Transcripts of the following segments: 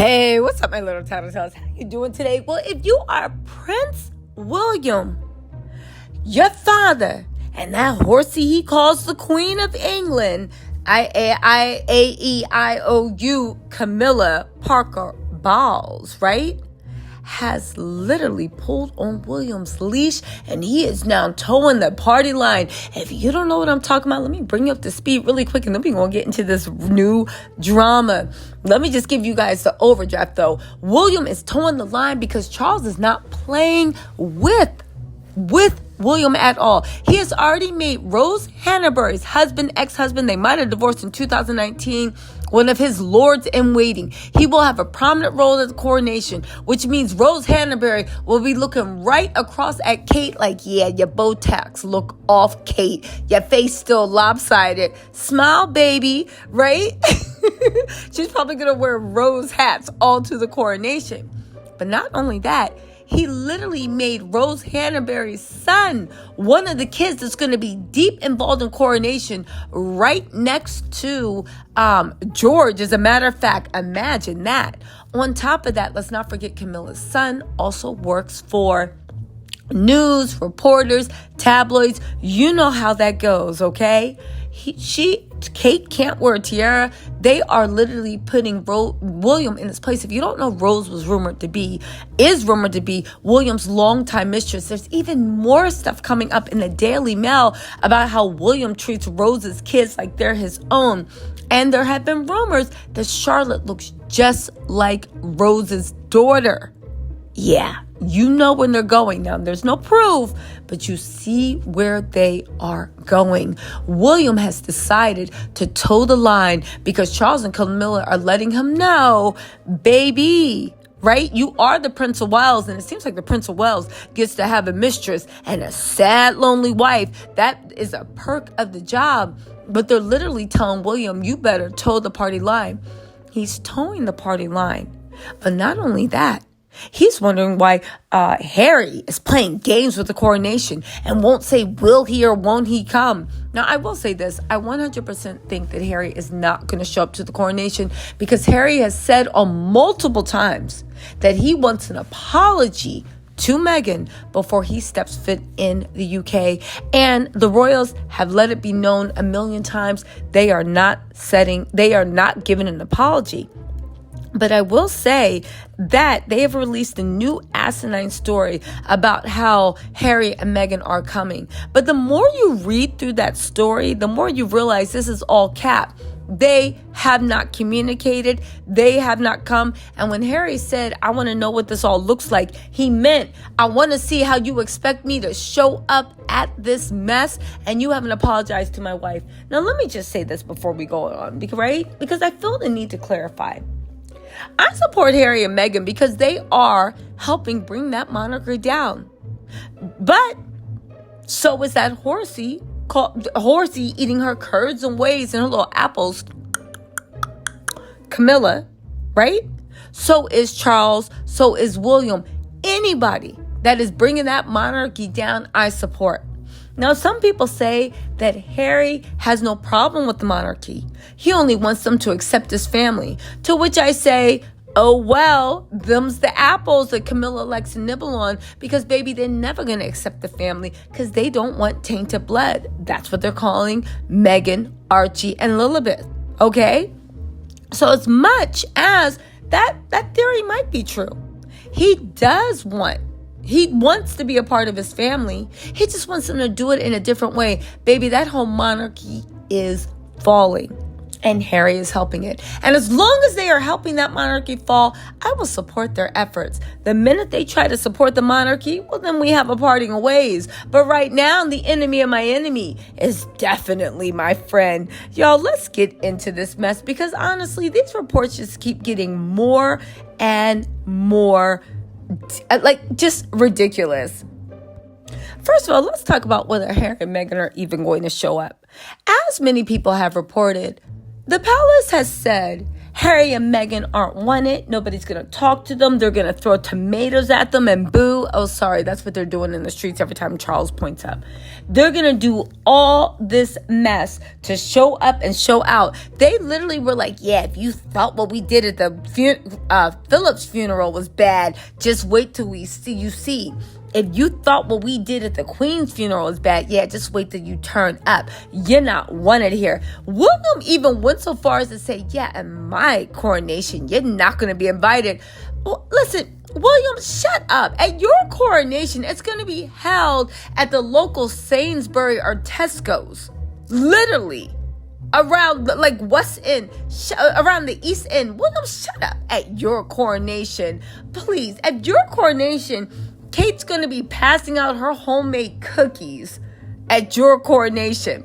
Hey, what's up, my little TisaTellss? How you doing today? Well, if you are Prince William, your father, and that horsey he calls the Queen of England, I-A-I-A-E-I-O-U, Camilla Parker Bowles, right? Has literally pulled on William's leash, and he is now towing the party line. If you don't know what I'm talking about, let me bring you up to speed really quick, and then we're going to get into this new drama. Let me just give you guys the overdraft, though. William is towing the line because Charles is not playing with William at all. He has already made Rose Hannabury's ex-husband, they might have divorced in 2019, one of his lords in waiting. He will have a prominent role at the coronation, which means Rose Hannabury will be looking right across at Kate like, yeah, your Botox look off, Kate. Your face still lopsided. Smile, baby, right? She's probably going to wear rose hats all to the coronation. But not only that, he literally made Rose Hannabury's son one of the kids that's going to be deep involved in coronation right next to George. As a matter of fact, imagine that. On top of that, let's not forget Camilla's son also works for news, reporters, tabloids. You know how that goes, okay? Kate can't wear a tiara. They are literally putting William in his place. If you don't know, Rose is rumored to be William's longtime mistress. There's even more stuff coming up in the Daily Mail about how William treats Rose's kids like they're his own. And there have been rumors that Charlotte looks just like Rose's daughter. Yeah, you know when they're going. Now, there's no proof, but you see where they are going. William has decided to toe the line because Charles and Camilla are letting him know, baby, right? You are the Prince of Wales, and it seems like the Prince of Wales gets to have a mistress and a sad, lonely wife. That is a perk of the job. But they're literally telling William, you better toe the party line. He's towing the party line. But not only that, he's wondering why Harry is playing games with the coronation and won't say will he or won't he come. Now, I will say this. I 100% think that Harry is not going to show up to the coronation because Harry has said on multiple times that he wants an apology to Meghan before he steps foot in the UK. And the royals have let it be known a million times they are not giving an apology. But I will say that they have released a new asinine story about how Harry and Meghan are coming. But the more you read through that story, the more you realize this is all cap. They have not communicated. They have not come. And when Harry said, I want to know what this all looks like, he meant, I want to see how you expect me to show up at this mess. And you haven't apologized to my wife. Now, let me just say this before we go on, right? Because I feel the need to clarify. I support Harry and Meghan because they are helping bring that monarchy down. But so is that horsey eating her curds and wheys and her little apples, Camilla, right? So is Charles. So is William. Anybody that is bringing that monarchy down, I support. Now, some people say that Harry has no problem with the monarchy. He only wants them to accept his family. To which I say, oh, well, them's the apples that Camilla likes to nibble on because, baby, they're never going to accept the family because they don't want tainted blood. That's what they're calling Meghan, Archie, and Lilibet. Okay? So as much as that theory might be true, he wants to be a part of his family. He just wants them to do it in a different way. Baby, that whole monarchy is falling. And Harry is helping it. And as long as they are helping that monarchy fall, I will support their efforts. The minute they try to support the monarchy, well, then we have a parting of ways. But right now, the enemy of my enemy is definitely my friend. Y'all, let's get into this mess because honestly, these reports just keep getting more and more just ridiculous. First of all, let's talk about whether Harry and Meghan are even going to show up. As many people have reported, the palace has said Harry and Meghan aren't wanted. Nobody's going to talk to them. They're going to throw tomatoes at them and boo. Oh, sorry. That's what they're doing in the streets every time Charles points up. They're going to do all this mess to show up and show out. They literally were like, yeah, if you thought what we did at the Philip's funeral was bad, just wait till you see. If you thought what we did at the Queen's funeral was bad, yeah, just wait till you turn up. You're not wanted here. William even went so far as to say, yeah, at my coronation, you're not going to be invited. Well, listen, William, shut up. At your coronation, it's going to be held at the local Sainsbury or Tesco's. Literally. Around like West End, around the East End. William, shut up. At your coronation. Please, at your coronation, Kate's going to be passing out her homemade cookies at your coronation.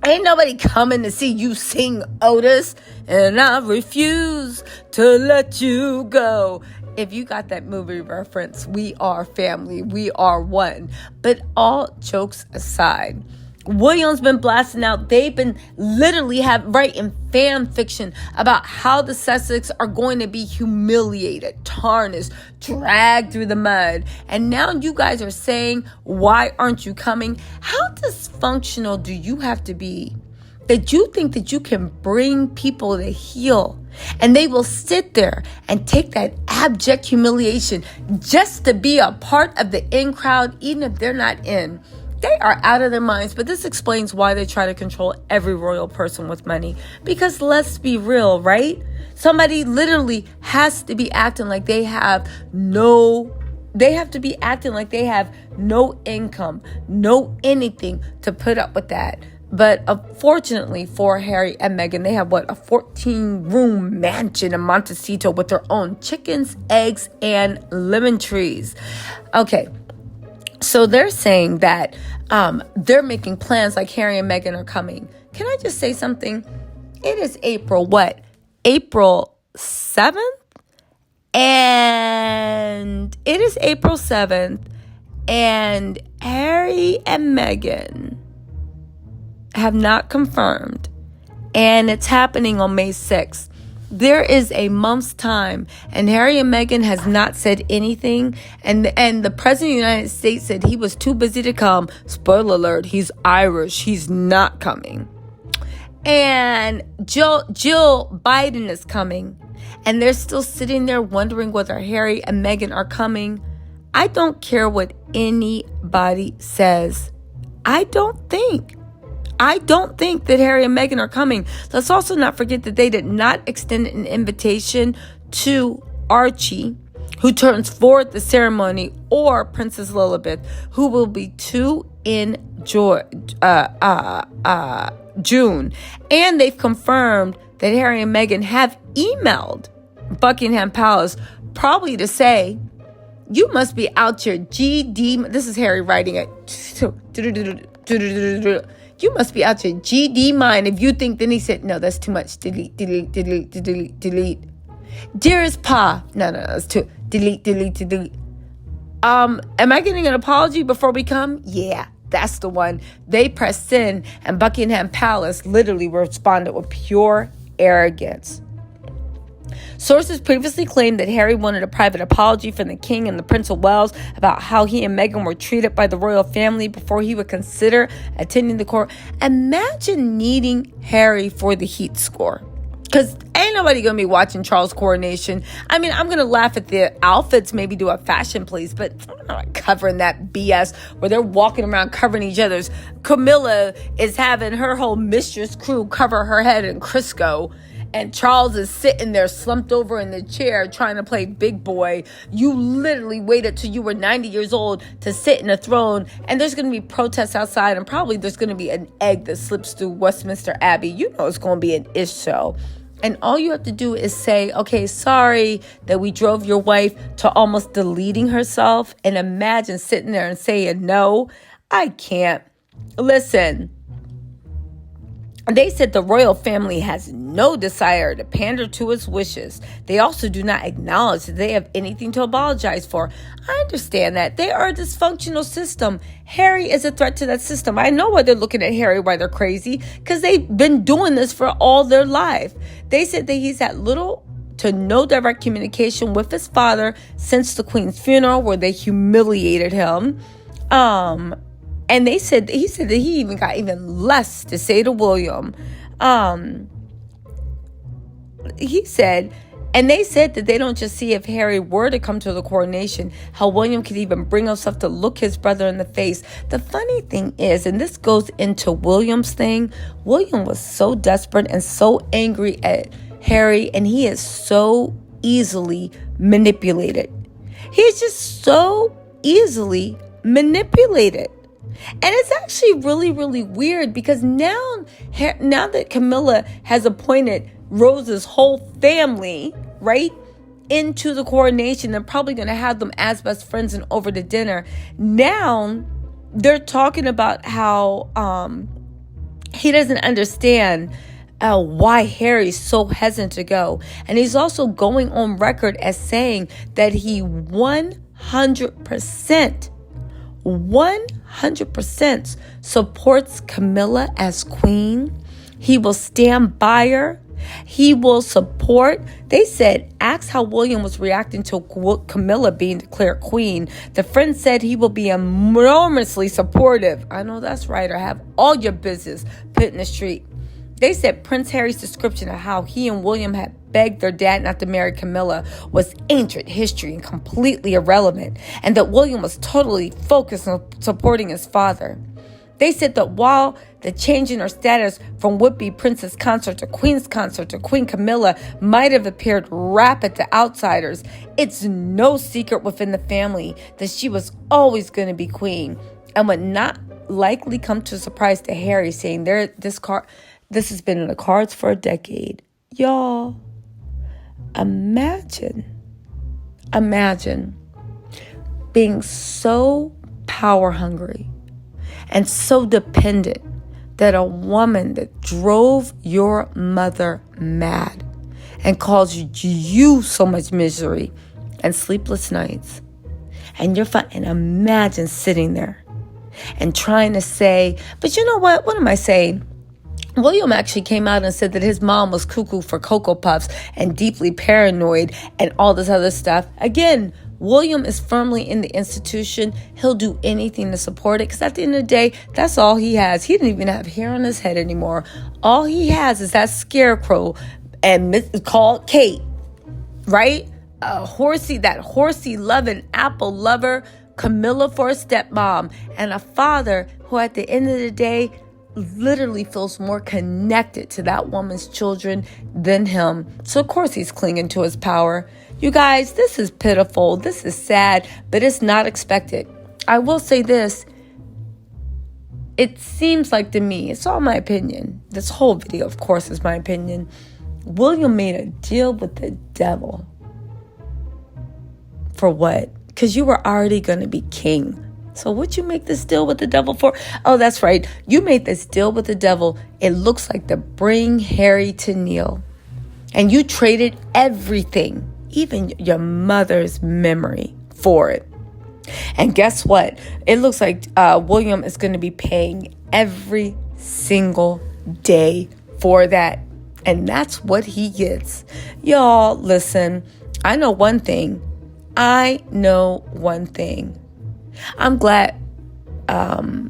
Ain't nobody coming to see you sing Otis, and I refuse to let you go. If you got that movie reference, we are family. We are one. But all jokes aside, William's been blasting out. They've been literally writing fan fiction about how the Sussex are going to be humiliated, tarnished, dragged through the mud. And now you guys are saying, why aren't you coming? How dysfunctional do you have to be that you think that you can bring people to heel and they will sit there and take that abject humiliation just to be a part of the in crowd, even if they're not in? They are out of their minds, but this explains why they try to control every royal person with money. Because let's be real, right? Somebody literally has to be acting like they have no income, no anything to put up with that. But unfortunately for Harry and Meghan, they have a 14-room mansion in Montecito with their own chickens, eggs, and lemon trees. Okay. So they're saying that they're making plans like Harry and Meghan are coming. Can I just say something? It is April 7th? And it is April 7th. And Harry and Meghan have not confirmed. And it's happening on May 6th. There is a month's time, and Harry and Meghan has not said anything. And the President of the United States said he was too busy to come. Spoiler alert, he's Irish. He's not coming. And Jill Biden is coming. And they're still sitting there wondering whether Harry and Meghan are coming. I don't care what anybody says. I don't think that Harry and Meghan are coming. Let's also not forget that they did not extend an invitation to Archie, who turns 4 at the ceremony, or Princess Lilibet, who will be 2 in June. And they've confirmed that Harry and Meghan have emailed Buckingham Palace, probably to say, you must be out your GD. This is Harry writing it. You must be out your GD mind if you think. Then he said, no, that's too much. Delete. Dearest Pa. No, that's too. Delete. Am I getting an apology before we come? Yeah, that's the one. They pressed send, and Buckingham Palace literally responded with pure arrogance. Sources previously claimed that Harry wanted a private apology from the King and the Prince of Wales about how he and Meghan were treated by the royal family before he would consider attending the court. Imagine needing Harry for the heat score. Because ain't nobody going to be watching Charles' coronation. I mean, I'm going to laugh at the outfits, maybe do a fashion please, but I'm not covering that BS where they're walking around covering each other's. Camilla is having her whole mistress crew cover her head in Crisco. And Charles is sitting there slumped over in the chair trying to play big boy. You literally waited till you were 90 years old to sit in a throne. And there's going to be protests outside. And probably there's going to be an egg that slips through Westminster Abbey. You know it's going to be an ish show. And all you have to do is say, okay, sorry that we drove your wife to almost deleting herself. And imagine sitting there and saying, no, I can't. Listen. They said the royal family has no desire to pander to its wishes. They also do not acknowledge that they have anything to apologize for. I understand that. They are a dysfunctional system. Harry is a threat to that system. I know why they're looking at Harry, why they're crazy, because they've been doing this for all their life. They said that he's had little to no direct communication with his father since the Queen's funeral, where they humiliated him. And he said that he even got even less to say to William. He said, and they said that they don't just see if Harry were to come to the coronation, how William could even bring himself to look his brother in the face. The funny thing is, and this goes into William's thing, William was so desperate and so angry at Harry, and he is so easily manipulated. He's just so easily manipulated. And it's actually really, really weird, because now that Camilla has appointed Rose's whole family, right, into the coronation, they're probably going to have them as best friends and over to dinner. Now they're talking about how he doesn't understand why Harry's so hesitant to go. And he's also going on record as saying that he 100% supports Camilla as queen. He will stand by her. He will support. They said, ask how William was reacting to Camilla being declared queen. The friend said he will be enormously supportive. I know that's right. Or have all your business put in the street. They said Prince Harry's description of how he and William had begged their dad not to marry Camilla was ancient history and completely irrelevant, and that William was totally focused on supporting his father. They said that while the change in her status from would-be princess consort to queen's consort to Queen Camilla might have appeared rapid to outsiders, it's no secret within the family that she was always going to be queen, and would not likely come to a surprise to Harry, saying this has been in the cards for a decade. Y'all, imagine being so power hungry and so dependent that a woman that drove your mother mad and caused you so much misery and sleepless nights, and you're fine. And imagine sitting there and trying to say, but you know what? What am I saying? William actually came out and said that his mom was cuckoo for Cocoa Puffs and deeply paranoid and all this other stuff. Again, William is firmly in the institution. He'll do anything to support it, because at the end of the day, that's all he has. He didn't even have hair on his head anymore. All he has is that scarecrow and called Kate, right? That horsey loving apple lover, Camilla for a stepmom, and a father who at the end of the day literally feels more connected to that woman's children than him. So of course he's clinging to his power. You guys, this is pitiful. This is sad, but it's not expected. I will say this. It seems like to me, it's all my opinion. This whole video, of course, is my opinion. William made a deal with the devil. For what? Because you were already going to be king. So what'd you make this deal with the devil for? Oh, that's right. You made this deal with the devil. It looks like to bring Harry to kneel. And you traded everything, even your mother's memory, for it. And guess what? It looks like William is going to be paying every single day for that. And that's what he gets. Y'all, listen, I know one thing. I'm glad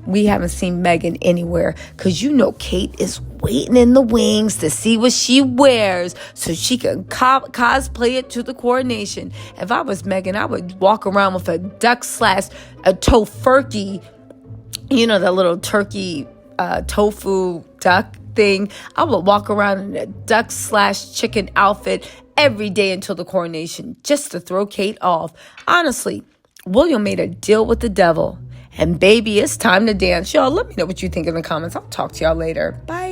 we haven't seen Meghan anywhere, because you know Kate is waiting in the wings to see what she wears so she can cosplay it to the coronation. If I was Meghan, I would walk around with a duck / a tofurkey, you know, that little turkey tofu duck thing. I would walk around in a duck / chicken outfit every day until the coronation, just to throw Kate off. Honestly, William made a deal with the devil. And baby, it's time to dance. Y'all, let me know what you think in the comments. I'll talk to y'all later. Bye.